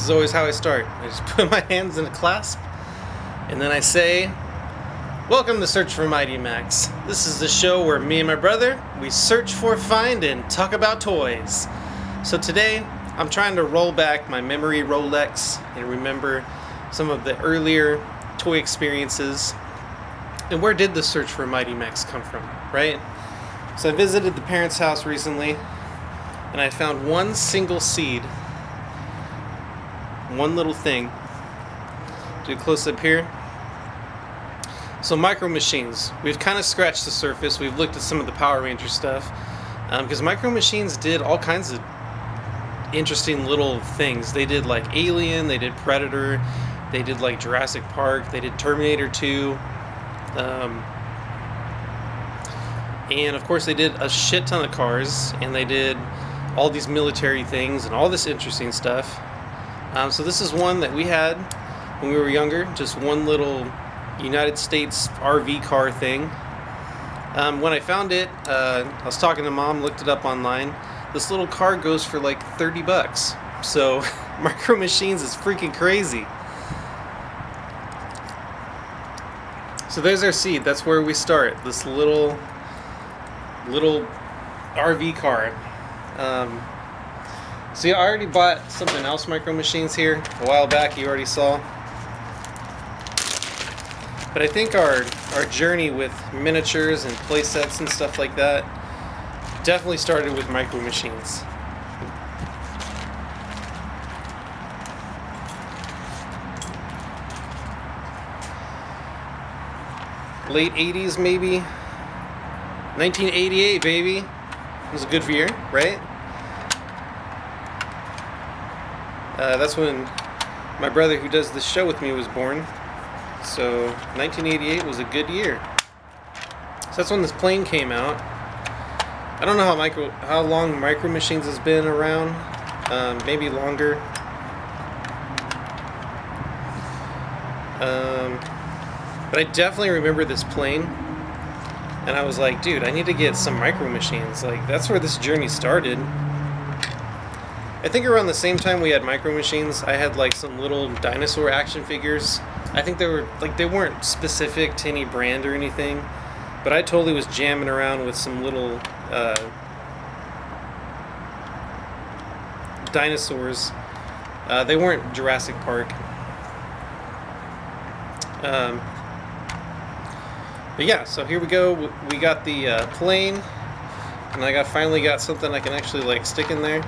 is always how I start. I just put my hands in a clasp, and then I say, welcome to Search for Mighty Max. This is the show where me and my brother, we search for, find, and talk about toys. So today, I'm trying to roll back my memory Rolex and remember some of the earlier toy experiences. And where did the Search for Mighty Max come from, right? So I visited the parents' house recently, and I found one single seed, one little thing. Do a close up here. So Micro Machines, we've kind of scratched the surface. We've looked at some of the Power Ranger stuff, because Micro Machines did all kinds of interesting little things. They did like Alien, they did Predator, they did like Jurassic Park, they did Terminator 2. And of course they did a shit ton of cars, and they did all these military things and all this interesting stuff. So this is one that we had when we were younger, just one little United States RV car thing. When I found it, I was talking to Mom, looked it up online. This little car goes for like 30 bucks. So Micro Machines is freaking crazy. So there's our seed. That's where we start. This little RV car. So yeah, I already bought something else Micro Machines here a while back. You already saw. But I think our journey with miniatures and playsets and stuff like that definitely started with Micro Machines. Late 80s maybe. 1988, baby. It was a good year, right? That's when my brother who does this show with me was born. So 1988 was a good year. So that's when this plane came out. I don't know how long Micro Machines has been around. Maybe longer. But I definitely remember this plane, and I was like, dude, I need to get some Micro Machines. Like, that's where this journey started. I think around the same time we had Micro Machines, I had like some little dinosaur action figures. I think they were like, they weren't specific to any brand or anything, but I totally was jamming around with some little dinosaurs. They weren't Jurassic Park. But yeah, so here we go. We got the plane, and I finally got something I can actually like stick in there.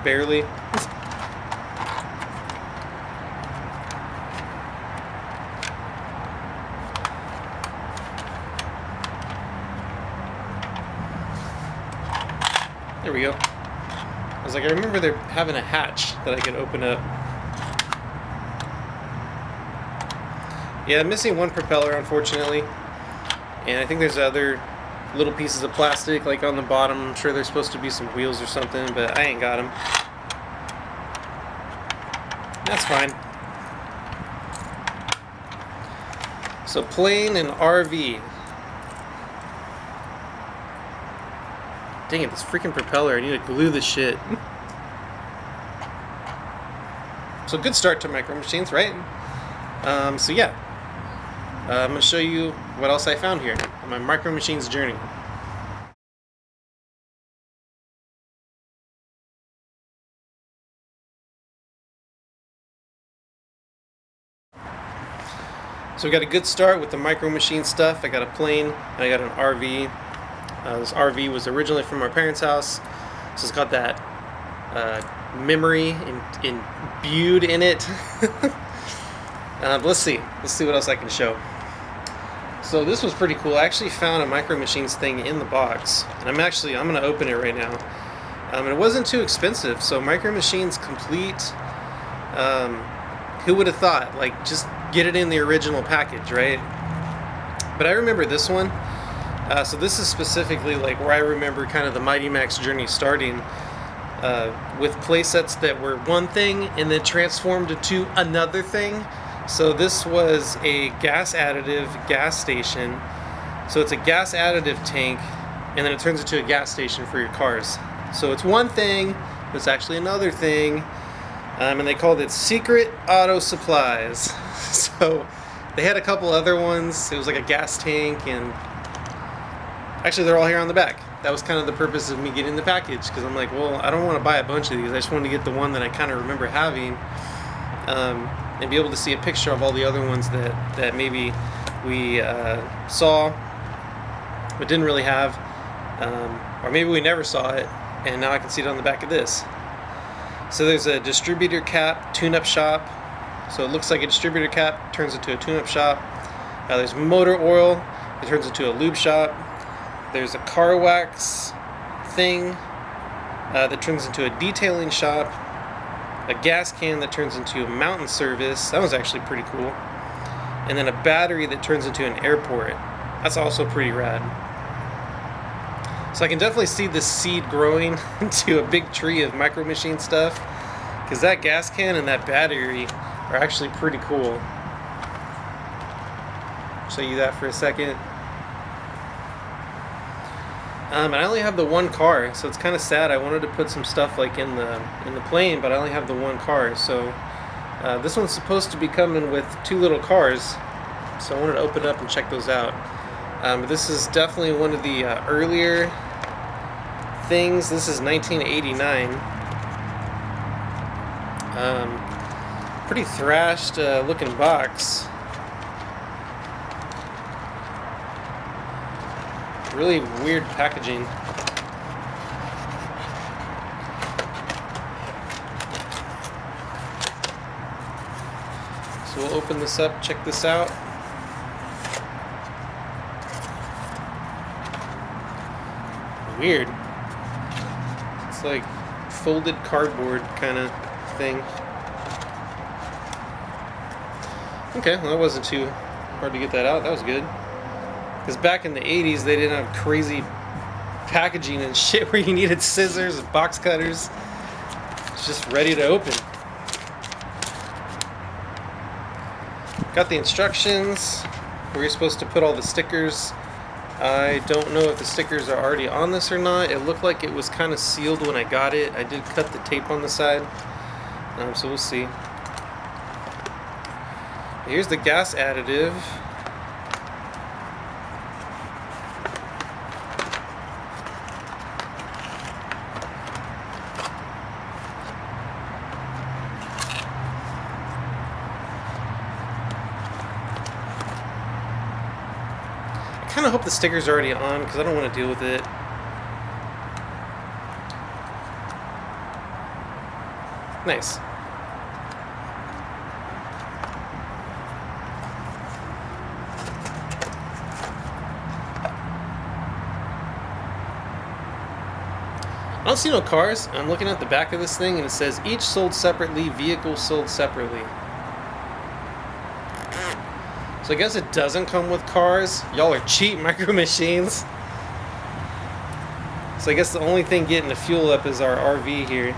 Barely. There we go. I was like, I remember there having a hatch that I could open up. Yeah, I'm missing one propeller, unfortunately. And I think there's other little pieces of plastic like on the bottom. I'm sure there's supposed to be some wheels or something, but I ain't got them. That's fine. So plane and RV. Dang it, this freaking propeller. I need to glue this shit. So good start to Micro Machines, right? So yeah. I'm going to show you what else I found here on my Micro Machines journey. So we got a good start with the Micro Machine stuff. I got a plane, and I got an RV. This RV was originally from our parents' house, so it's got that memory imbued in it. Let's see what else I can show. So this was pretty cool. I actually found a Micro Machines thing in the box, and I'm going to open it right now. And it wasn't too expensive, so Micro Machines complete. Who would have thought? Like, just get it in the original package, right? But I remember this one. So this is specifically like where I remember kind of the Mighty Max journey starting, with playsets that were one thing and then transformed into another thing. So this was a gas additive gas station. So it's a gas additive tank, and then it turns into a gas station for your cars. So it's one thing, but it's actually another thing. And they called it Secret Auto Supplies. So they had a couple other ones. It was like a gas tank, and actually they're all here on the back. That was kind of the purpose of me getting the package, because I'm like, well, I don't want to buy a bunch of these. I just wanted to get the one that I kind of remember having, and be able to see a picture of all the other ones that maybe we saw but didn't really have, or maybe we never saw it, and now I can see it on the back of this. So there's a distributor cap tune-up shop. So it looks like a distributor cap turns into a tune-up shop. There's motor oil. It turns into a lube shop. There's a car wax thing that turns into a detailing shop. A gas can that turns into a mountain service. That was actually pretty cool. And then a battery that turns into an airport. That's also pretty rad. So I can definitely see this seed growing into a big tree of Micro Machine stuff, because that gas can and that battery are actually pretty cool. Show you that for a second. And I only have the one car, so it's kind of sad. I wanted to put some stuff like in the plane, but I only have the one car. So this one's supposed to be coming with 2 little cars, so I wanted to open it up and check those out. This is definitely one of the earlier things. This is 1989. Pretty thrashed looking box. Really weird packaging. So we'll open this up, check this out. Weird. It's like folded cardboard kind of thing. Okay, well, that wasn't too hard to get that out. That was good. Because back in the 80s, they didn't have crazy packaging and shit where you needed scissors and box cutters. It's just ready to open. Got the instructions where you're supposed to put all the stickers. I don't know if the stickers are already on this or not. It looked like it was kind of sealed when I got it. I did cut the tape on the side, so we'll see. Here's the gas additive. I kind of hope the sticker's already on, because I don't want to deal with it. Nice. I don't see no cars. I'm looking at the back of this thing and it says each sold separately, vehicle sold separately. So I guess it doesn't come with cars. Y'all are cheap Micro Machines. So I guess the only thing getting the fuel up is our RV here.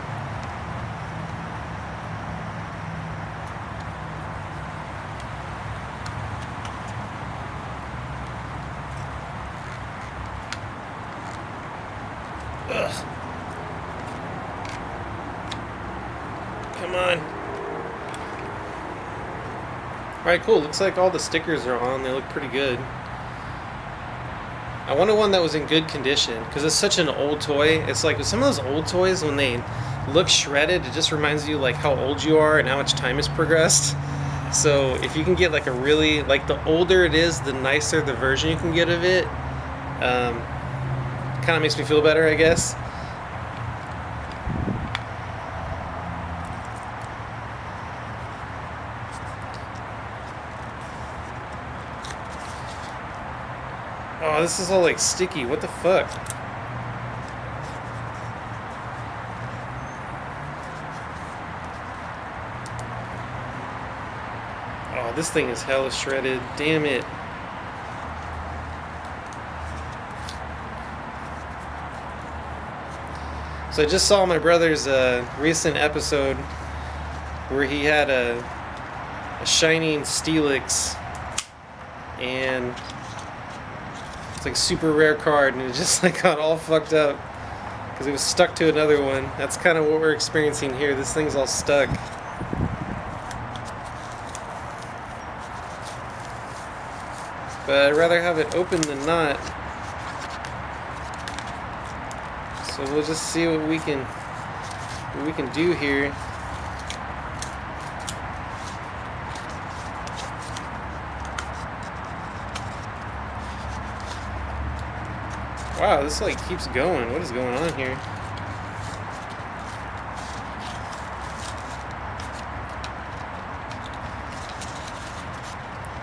Ugh. Come on. Alright, cool. Looks like all the stickers are on. They look pretty good. I wanted one that was in good condition, because it's such an old toy. It's like with some of those old toys, when they look shredded, it just reminds you like how old you are and how much time has progressed. So if you can get like a really, like the older it is, the nicer the version you can get of it. Kind of makes me feel better, I guess. Oh, this is all like sticky. What the fuck? Oh, this thing is hella shredded. Damn it. So I just saw my brother's recent episode where he had a shining Steelix, and it's like a super rare card, and it just like got all fucked up because it was stuck to another one. That's kind of what we're experiencing here. This thing's all stuck. But I'd rather have it open than not. So we'll just see what we can do here. Wow, this like keeps going. What is going on here?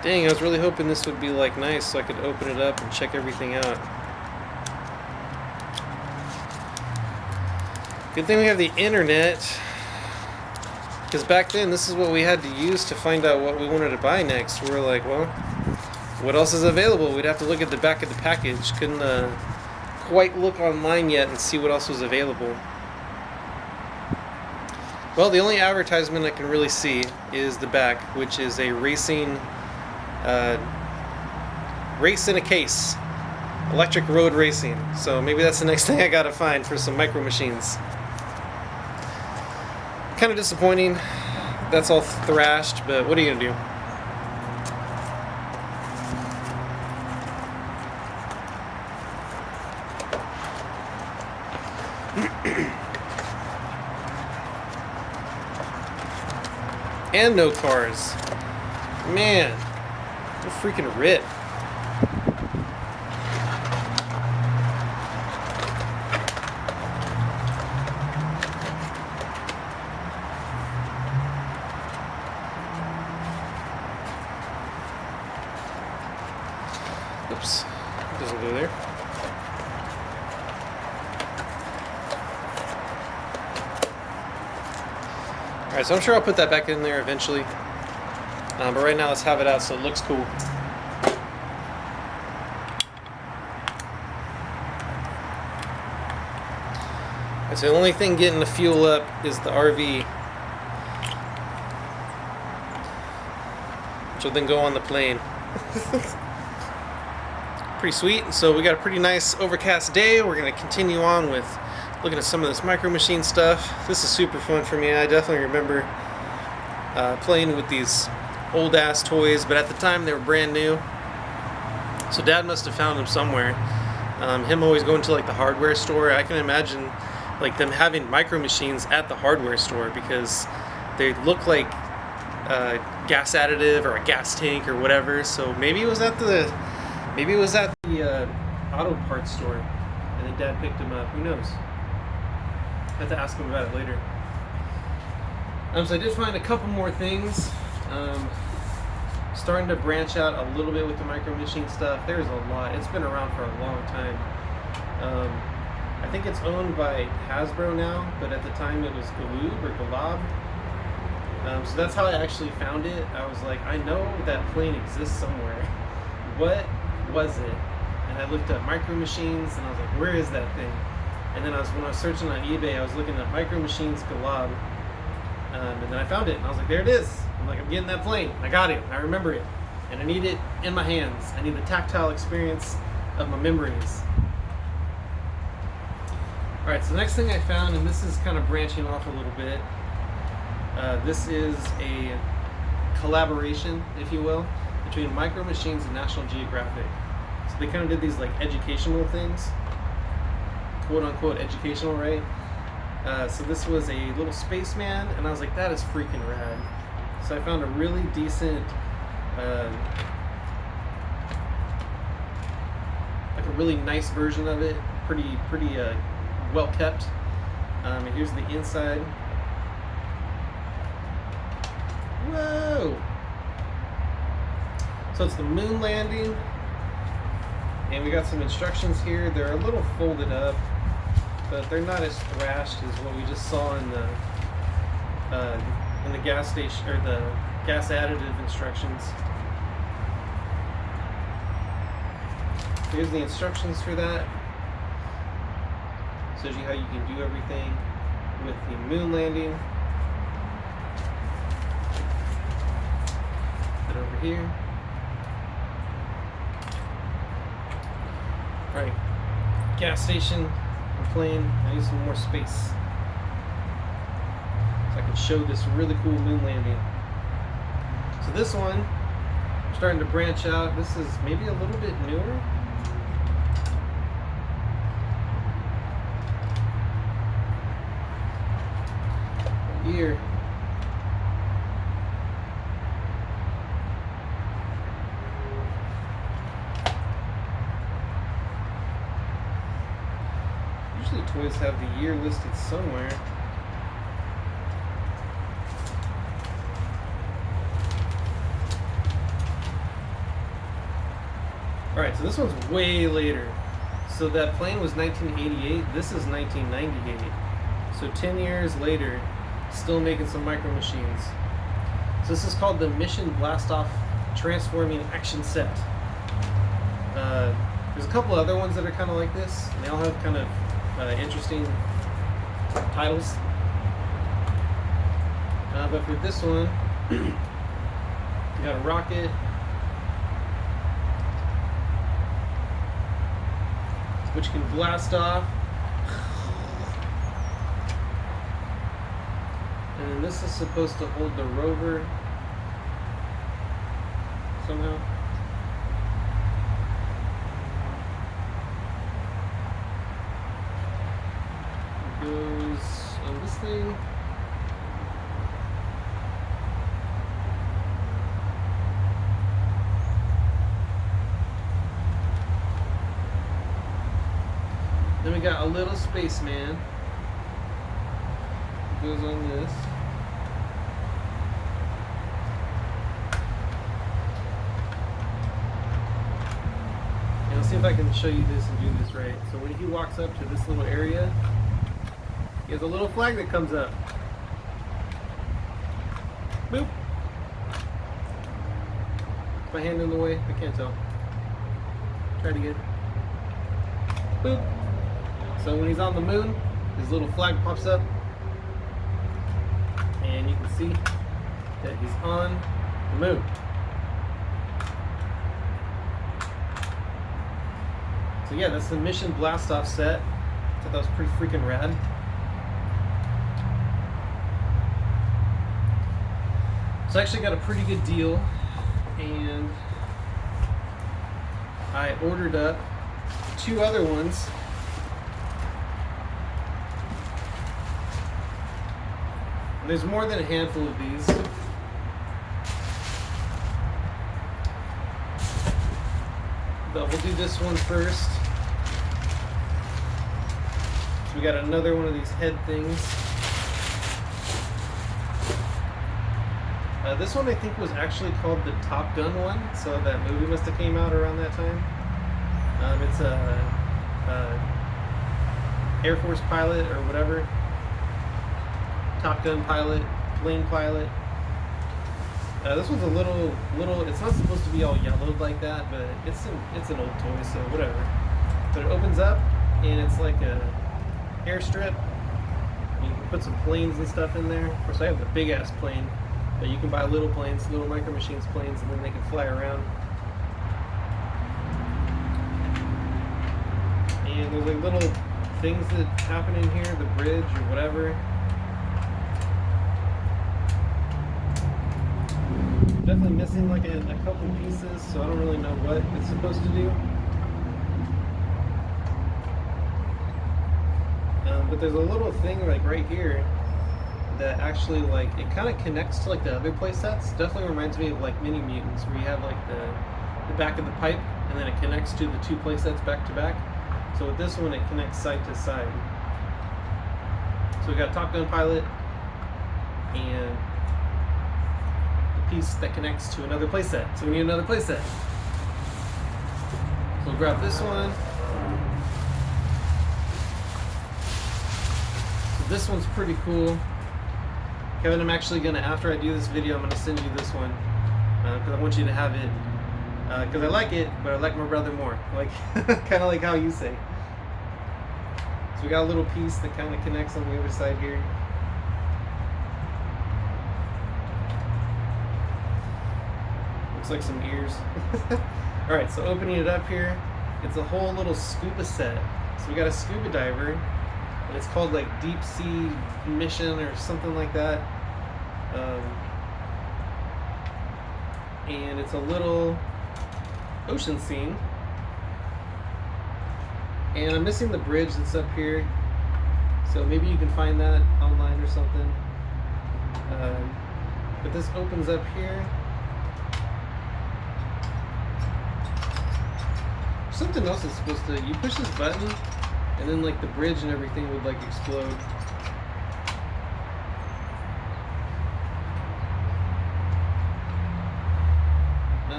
Dang, I was really hoping this would be like nice so I could open it up and check everything out. Good thing we have the internet, because back then this is what we had to use to find out what we wanted to buy next. We were like, well, what else is available? We'd have to look at the back of the package. Couldn't quite look online yet and see what else was available. Well, the only advertisement I can really see is the back, which is a racing race in a case, electric road racing. So maybe that's the next thing I gotta find for some micro machines. Kind of disappointing. That's all thrashed, but what are you gonna do? And no cars. Man, what a freaking rip. Oops, it doesn't go there. Alright, so I'm sure I'll put that back in there eventually. But right now let's have it out so it looks cool. So the only thing getting the fuel up is the RV, which will then go on the plane. Pretty sweet. So we got a pretty nice overcast day. We're going to continue on with looking at some of this micro machine stuff. This is super fun for me. I definitely remember playing with these old ass toys, but at the time they were brand new. So Dad must have found them somewhere. Him always going to like the hardware store. I can imagine like them having micro machines at the hardware store because they look like gas additive or a gas tank or whatever. So maybe it was at the auto parts store, and then Dad picked them up. Who knows? I have to ask him about it later. So I did find a couple more things. Starting to branch out a little bit with the micro machine stuff. There's a lot. It's been around for a long time. I think it's owned by Hasbro now, but at the time it was Galoob or Galab. So that's how I actually found it. I was like, I know that plane exists somewhere. What was it? And I looked up micro machines, and I was like, where is that thing? And then when I was searching on eBay, I was looking at micro machines Galab, and then I found it, and I was like, there it is. I'm like, I'm getting that plane. I got it. I remember it, and I need it in my hands. I need the tactile experience of my memories. All right, so the next thing I found, and this is kind of branching off a little bit. This is a collaboration, if you will, between Micro Machines and National Geographic. So they kind of did these like educational things, quote unquote educational, right? So this was a little spaceman, and I was like, that is freaking rad. So I found a really decent, like a really nice version of it, pretty well kept. And here's the inside. Whoa! So it's the moon landing, and we got some instructions here. They're a little folded up, but they're not as thrashed as what we just saw in the gas station or the gas additive instructions. Here's the instructions for that. Shows you how you can do everything with the moon landing. Put it over here. Right, gas station the plane. I need some more space so I can show this really cool moon landing. So this one, I'm starting to branch out. This is maybe a little bit newer. Here. Usually toys have the year listed somewhere. Alright, so this one's way later. So that plane was 1988, this is 1998. So 10 years later, still making some micro machines. So this is called the Mission Blastoff Transforming Action Set. There's a couple other ones that are kind of like this, and they all have kind of interesting titles. But for this one, you got a rocket, which can blast off. And then this is supposed to hold the rover somehow. It goes on this thing. Then we got a little spaceman. It goes on this. And let's see if I can show you this and do this right. So when he walks up to this little area, he has a little flag that comes up. Boop. Is my hand in the way? I can't tell. Try it again. Boop. So when he's on the moon, his little flag pops up, and you can see that he's on the moon. So yeah, that's the Mission Blastoff set. I thought that was pretty freaking rad. So I actually got a pretty good deal, and I ordered up 2 other ones. And there's more than a handful of these. But we'll do this one first. So we got another one of these head things. This one I think was actually called the Top Gun one, so that movie must have came out around that time. It's a Air Force pilot or whatever. Top Gun pilot, plane pilot. This one's a little. It's not supposed to be all yellowed like that, but it's an old toy, so whatever. But it opens up, and it's like a airstrip. You can put some planes and stuff in there. Of course, I have the big ass plane, but you can buy little planes, little micro machines planes, and then they can fly around. And there's like little things that happen in here, the bridge or whatever. Definitely missing like a couple pieces, so I don't really know what it's supposed to do. But there's a little thing like right here that actually like it kind of connects to like the other play sets. Definitely reminds me of like Mini Mutants, where you have like the back of the pipe, and then it connects to the 2 play sets back to back. So with this one, it connects side to side. So we got Top Gun pilot and piece that connects to another playset. So we need another playset. So we'll grab this one. So this one's pretty cool. Kevin, I'm actually gonna, after I do this video, I'm gonna send you this one because I want you to have it because I like it, but I like my brother more. Like kind of like how you say. So we got a little piece that kind of connects on the other side here. Looks like some ears. Alright, so opening it up here, it's a whole little scuba set. So we got a scuba diver, and it's called like Deep Sea Mission or something like that. And it's a little ocean scene. And I'm missing the bridge that's up here, so maybe you can find that online or something. But this opens up here. Something else is supposed to, you push this button and then like the bridge and everything would like explode.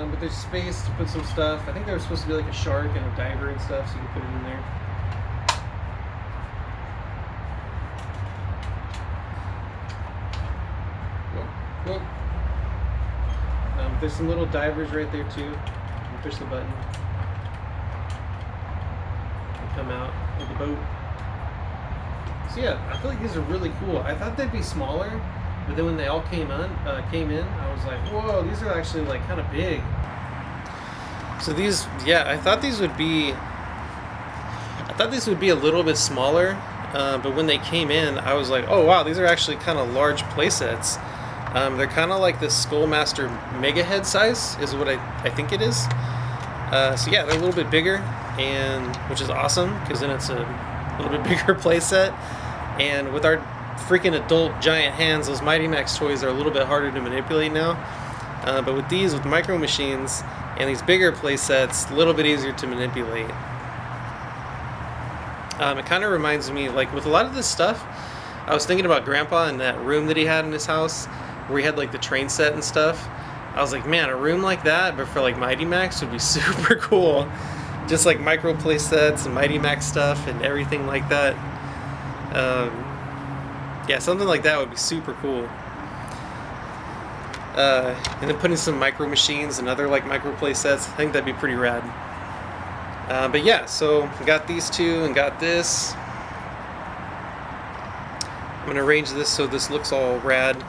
But there's space to put some stuff. I think there was supposed to be like a shark and a diver and stuff, so you can put it in there. Whoa. There's some little divers right there too. You push the button. You come out with the boat. So yeah, I feel like these are really cool. I thought they'd be smaller, but then when they all came in, I was like, whoa, these are actually like kind of big. So these, yeah, I thought these would be a little bit smaller, but when they came in, I was like, oh wow, these are actually kind of large playsets. They're kind of like the Skullmaster Mega Head size, is what I think it is. So yeah, they're a little bit bigger, and which is awesome, because then it's a little bit bigger playset. And with our freaking adult giant hands, those Mighty Max toys are a little bit harder to manipulate now. But with these, with Micro Machines and these bigger play sets, a little bit easier to manipulate. It kind of reminds me, like with a lot of this stuff, I was thinking about Grandpa in that room that he had in his house, where he had like the train set and stuff. I was like, man, a room like that, but for like Mighty Max would be super cool. Just like micro play sets and Mighty Max stuff and everything like that. Yeah, something like that would be super cool. And then putting some Micro Machines and other like micro play sets, I think that'd be pretty rad. But yeah, so got these two and got this. I'm gonna arrange this so this looks all rad.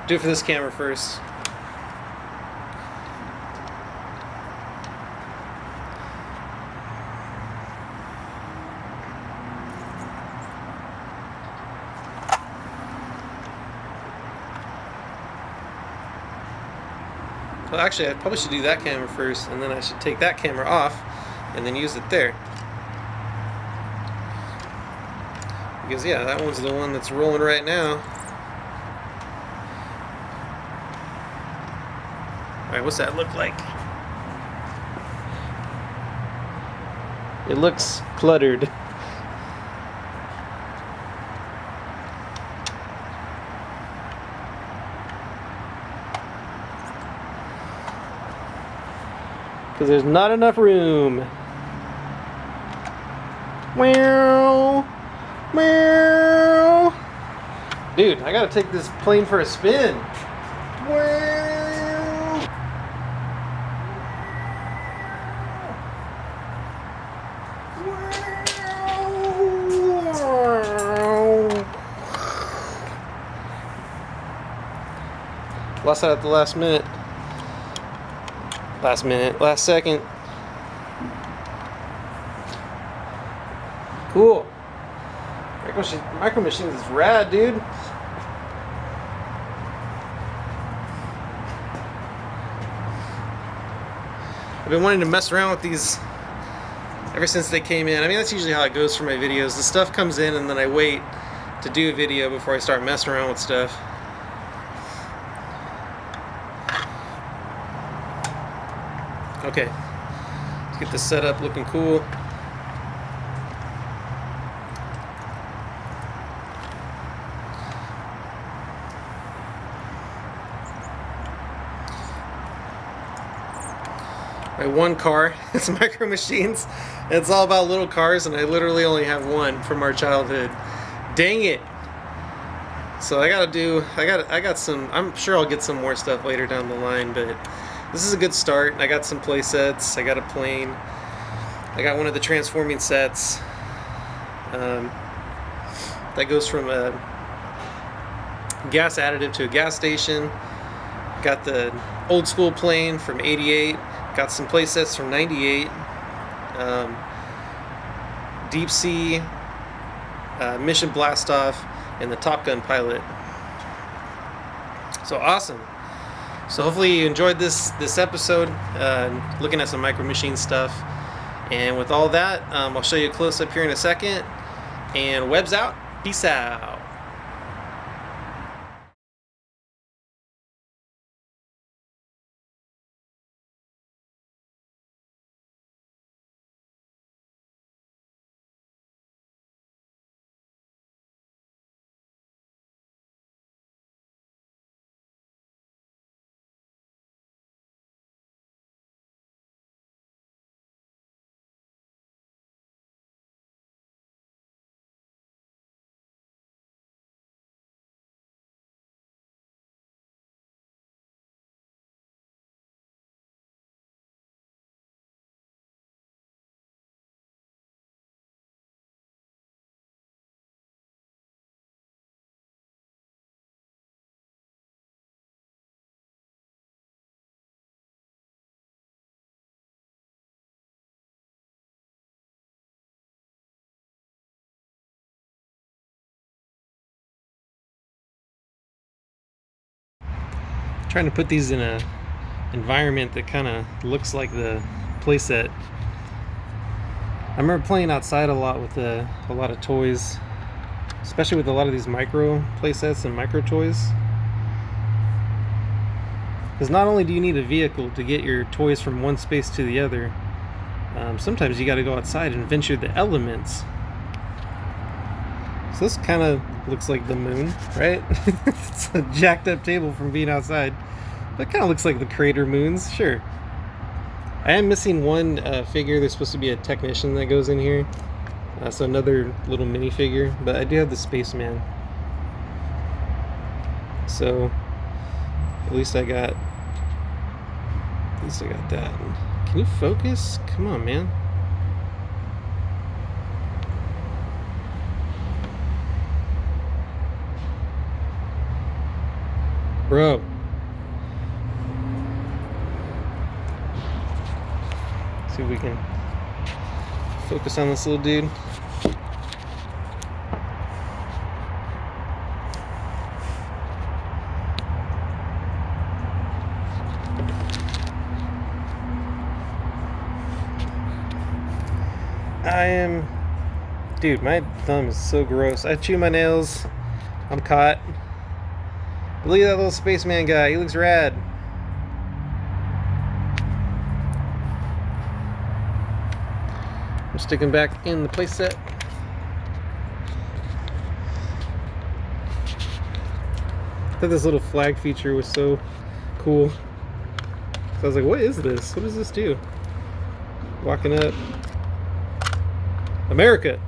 Do it for this camera first. Well, actually, I probably should do that camera first, and then I should take that camera off and then use it there. Because, yeah, that one's the one that's rolling right now. Alright, what's that look like? It looks cluttered. Because there's not enough room. Meow. Meow. Dude, I gotta take this plane for a spin. Meow. Lost that at the last minute. Last second. Cool. Micro Machines is rad, dude. I've been wanting to mess around with these ever since they came in. I mean, that's usually how it goes for my videos. The stuff comes in and then I wait to do a video before I start messing around with stuff. Okay, let's get this set up looking cool. My one car, it's Micro Machines, and it's all about little cars, and I literally only have one from our childhood. Dang it! So I got some, I'm sure I'll get some more stuff later down the line, but this is a good start. I got some play sets, I got a plane, I got one of the transforming sets that goes from a gas additive to a gas station. Got the old school plane from '88, got some play sets from '98, Deep Sea Mission Blastoff, and the Top Gun pilot. So awesome. So hopefully you enjoyed this episode, looking at some Micro Machine stuff. And with all that, I'll show you a close-up here in a second. And webs out. Peace out. Trying to put these in a environment that kind of looks like the playset. I remember playing outside a lot with a lot of toys, especially with a lot of these micro playsets and micro toys. Because not only do you need a vehicle to get your toys from one space to the other, sometimes you got to go outside and venture the elements. So this kind of looks like the moon, right? It's a jacked up table from being outside. But it kind of looks like the crater moons, sure. I am missing one figure. There's supposed to be a technician that goes in here. So another little minifigure. But I do have the spaceman. So at least I got that. Can you focus? Come on, man. Bro. See if we can focus on this little dude. Dude, my thumb is so gross. I chew my nails. I'm caught. But look at that little spaceman guy. He looks rad. I'm sticking back in the playset. I thought this little flag feature was so cool. So I was like, what is this? What does this do? Walking up. America!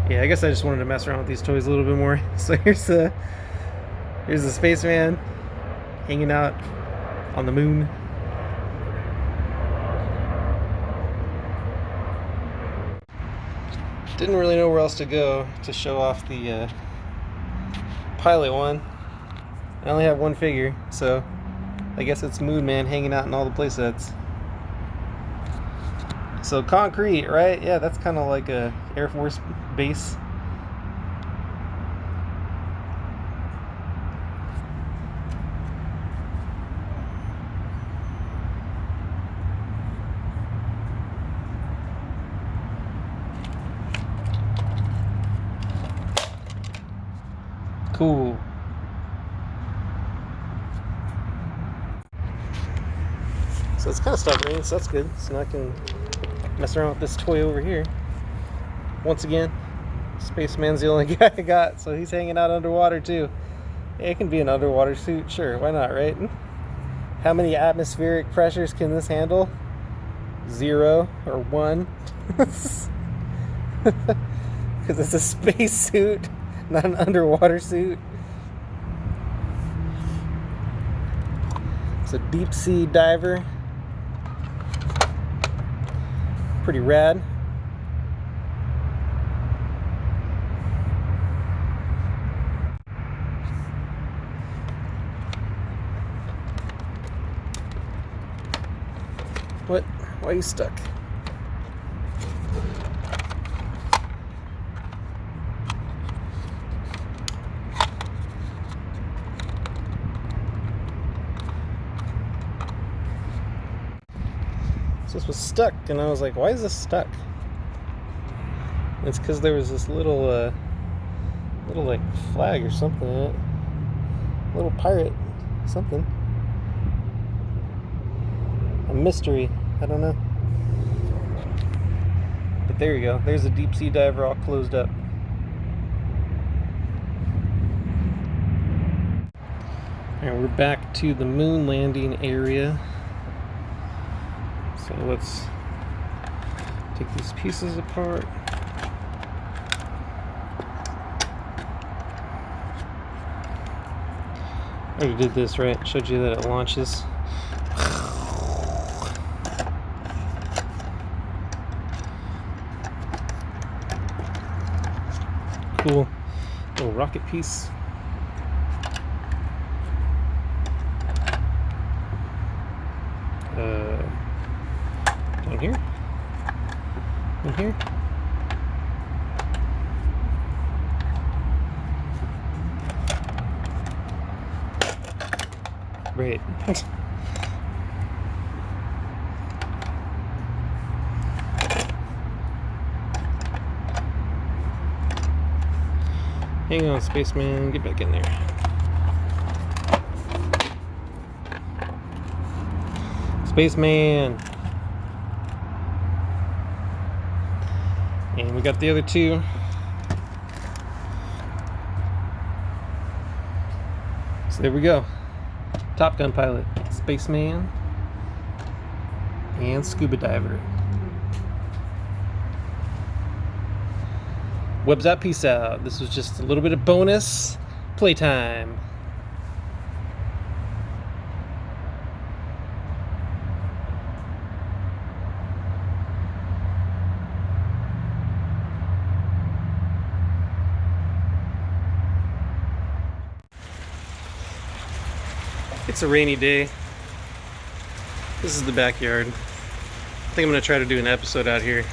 Yeah, I guess I just wanted to mess around with these toys a little bit more. So here's the spaceman hanging out on the moon. Didn't really know where else to go to show off the pilot one. I only have one figure, so I guess it's Moon Man hanging out in all the playsets. So concrete, right? Yeah, that's kind of like a Air Force base. Cool. So it's kind of stopped raining, so that's good. So now I can mess around with this toy over here. Once again, Spaceman's the only guy I got, so he's hanging out underwater too. Yeah, it can be an underwater suit, sure, why not, right? How many atmospheric pressures can this handle? 0 or 1. Because it's a space suit, not an underwater suit. It's a deep sea diver. Pretty rad. What? Why are you stuck? So this was stuck, and I was like, why is this stuck? And it's because there was this little like flag or something in it. Little pirate something. A mystery. I don't know. But there you go. There's a deep sea diver all closed up. And we're back to the moon landing area. So let's take these pieces apart. I already did this, right? Showed you that it launches. Cool little rocket piece. Down here. In here. Right. Hang on, spaceman. Get back in there. Spaceman. And we got the other two. So there we go. Top Gun pilot, spaceman, and scuba diver. Webs out, peace out. This was just a little bit of bonus playtime. It's a rainy day. This is the backyard. I think I'm gonna try to do an episode out here.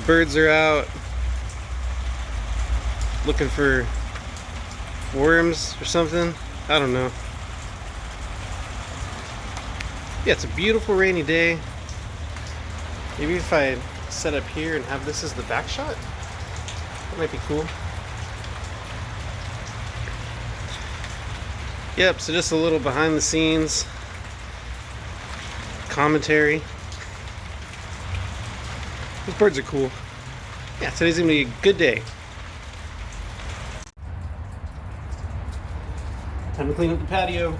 Birds are out looking for worms or something. I don't know. Yeah, it's a beautiful rainy day. Maybe if I set up here and have this as the back shot, that might be cool. Yep, so just a little behind the scenes commentary. These birds are cool. Yeah, today's gonna be a good day. Time to clean up the patio.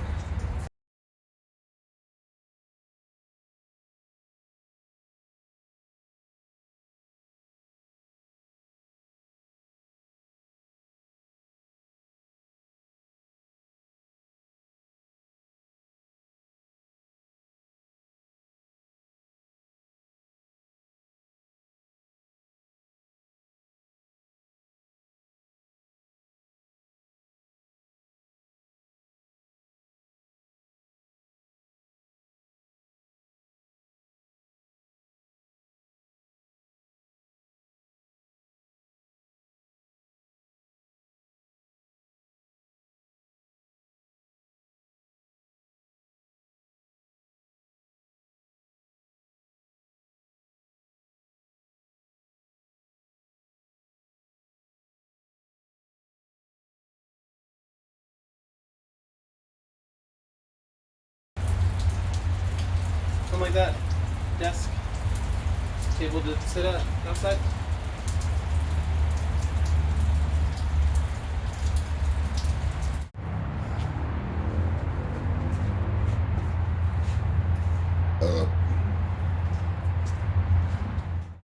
Something like that. Desk, table to sit at outside.